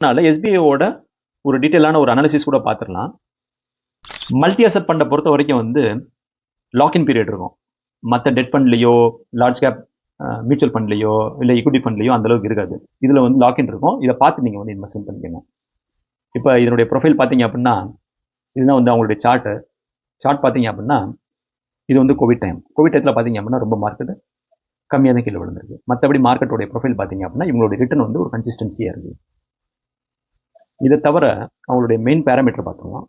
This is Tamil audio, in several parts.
அதனால எஸ்பிஐயோட ஒரு டீட்டெயிலான ஒரு அனாலிசிஸ் கூட பார்த்துடலாம். மல்டி அசெட் ஃபண்டை பொறுத்த வரைக்கும் வந்து லாக்இன் பீரியட் இருக்கும். மற்ற டெட் ஃபண்ட்லையோ லார்ஜ் கேப் மியூச்சுவல் ஃபண்ட்லையோ இல்லை ஈக்விட்டி ஃபண்ட்லையோ அந்த அளவுக்கு இருக்காது. இதில் வந்து லாக்இன் இருக்கும். இதை பார்த்து நீங்கள் வந்து இன்வெஸ்ட்மெண்ட் பண்ணிக்கோங்க. இப்போ இதனுடைய ப்ரொஃபைல் பார்த்தீங்க அப்படின்னா இதுதான் வந்து அவங்களுடைய சார்ட் பார்த்தீங்க அப்படின்னா இது வந்து கோவிட் டைத்தில் பார்த்தீங்க அப்படின்னா ரொம்ப மார்க்கெட் கம்மியாக தான் கீழே விழுந்திருக்கு. மற்றபடி மார்க்கெட்டோடைய ப்ரொஃபைல் பார்த்தீங்க அப்படின்னா இவங்களுடைய ரிட்டர்ன் வந்து ஒரு கன்சிஸ்டன்சியாக இருக்குது. இதை தவிர அவங்களுடைய மெயின் பேராமீட்டர் பார்த்துக்கலாம்.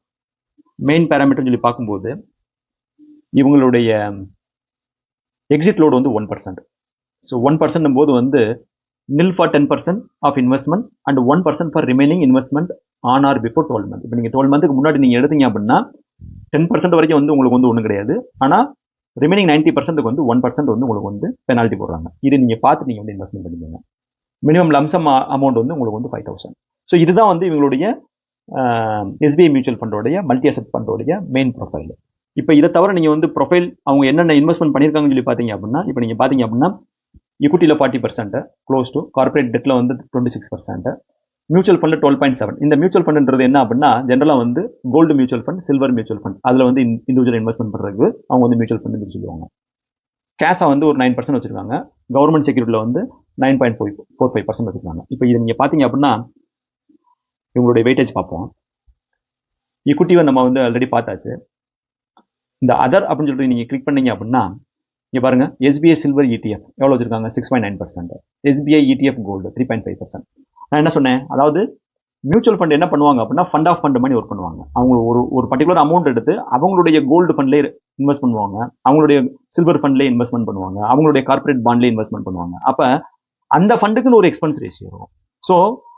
மெயின் பேராமீட்டர்னு சொல்லி பார்க்கும்போது இவங்களுடைய எக்ஸிட் லோடு வந்து 1%. ஸோ 1% போது வந்து nil for 10% of investment and 1% for remaining investment on or before 12 months. இப்போ நீங்கள் 12 months முன்னாடி நீங்கள் எடுத்தீங்க அப்படின்னா 10% வரைக்கும் வந்து உங்களுக்கு வந்து ஒன்றும் கிடையாது. ஆனால் ரிமைனிங் 90% வந்து 1% வந்து உங்களுக்கு வந்து பெனால்ட்டி போடுறாங்க. இது நீங்கள் பார்த்து நீங்கள் வந்து இன்வெஸ்ட்மெண்ட் பண்ணிக்கோங்க. மினிமம் லம்சம் அமௌண்ட் வந்து உங்களுக்கு வந்து 5,000. ஸோ இதுதான் வந்து இவங்களுடைய எஸ்பிஐ மியூச்சுவல் ஃபண்டோடைய மல்டி அசெட் ஃபண்டோடைய மெயின் ப்ரொஃபைல். இப்போ இதை தவிர நீங்கள் வந்து ப்ரொஃபைல் அவங்க என்னென்ன இன்வெஸ்ட்மெண்ட் பண்ணியிருக்காங்கன்னு சொல்லி பார்த்தீங்க அப்படின்னா இப்போ நீங்கள் பார்த்தீங்க அப்படின்னா ஈக்விட்டியில் 40%, க்ளோஸ் டு கார்பரேட் டெட்டில் வந்து 26%, மியூச்சுவல் ஃபண்ட் 12.7. இந்த மியூச்சுவல் ஃபண்டுன்றது என்ன அப்படின்னா ஜென்ரலாக வந்து gold mutual fund, silver mutual fund, அதில் வந்து இண்டிவிஜுவல் இன்வெஸ்ட்மெண்ட் பண்ணுறதுக்கு அவங்க வந்து மியூச்சுவல் ஃபண்ட் சொல்லுவாங்க. கேஷாக வந்து ஒரு 9% வச்சுருக்காங்க. கவர்மெண்ட் செக்யூரிட்டியில் வந்து 9.45% வச்சுருக்காங்க. இப்போ இது நீங்கள் பார்த்தீங்க அப்படின்னா இவங்களுடைய வெயிட்டேஜ் பார்ப்போம். ஈக்விட்டியை நம்ம வந்து ஆல்ரெடி பார்த்தாச்சு. இந்த அதர் அப்படின்னு சொல்லிட்டு நீங்கள் கிளிக் பண்ணீங்க அப்படின்னா இங்கே பாருங்க எஸ்பிஐ சில்வர் இடிஎஃப் எவ்வளோ வச்சிருக்காங்க 6.9%, எஸ்பிஐ இடிஎஃப் கோல்டு 3.5%. நான் என்ன சொன்னேன், அதாவது மியூச்சுவல் ஃபண்ட் என்ன பண்ணுவாங்க அப்படின்னா ஃபண்ட் ஆஃப் ஃபண்ட் மாதிரி ஒர்க் பண்ணுவாங்க. அவங்க ஒரு பர்டிகுலர் அமௌண்ட் எடுத்து அவங்களுடைய கோல்டு ஃபண்ட்லேயே இன்வெஸ்ட் பண்ணுவாங்க, அவங்களுடைய சில்வர் ஃபண்ட்லேயே இன்வெஸ்ட்மெண்ட் பண்ணுவாங்க, அவங்களுடைய கார்பரேட் பாண்ட்லேயே இன்வெஸ்ட்மெண்ட் பண்ணுவாங்க. அப்போ அந்த ஃபண்டுக்குன்னு ஒரு எக்ஸ்பென்ஸ் ரேஷியோ இருக்கும். ஸோ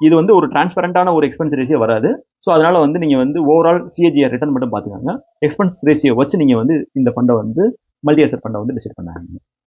இது வந்து ஒரு டிரான்ஸ்பரண்டான ஒரு எக்ஸ்பென்ஸ் ரேஷியோ வராது. ஸோ அதனால வந்து நீங்கள் வந்து ஓவரால் சிஏஜிஆர் ரிட்டர்ன் மட்டும் பார்த்துக்காங்க. எக்ஸ்பென்ஸ் ரேஷியோ வச்சு நீங்கள் வந்து இந்த ஃபண்டை வந்து மல்டி அசெட் ஃபண்டை வந்து டிசைட் பண்ணாங்க.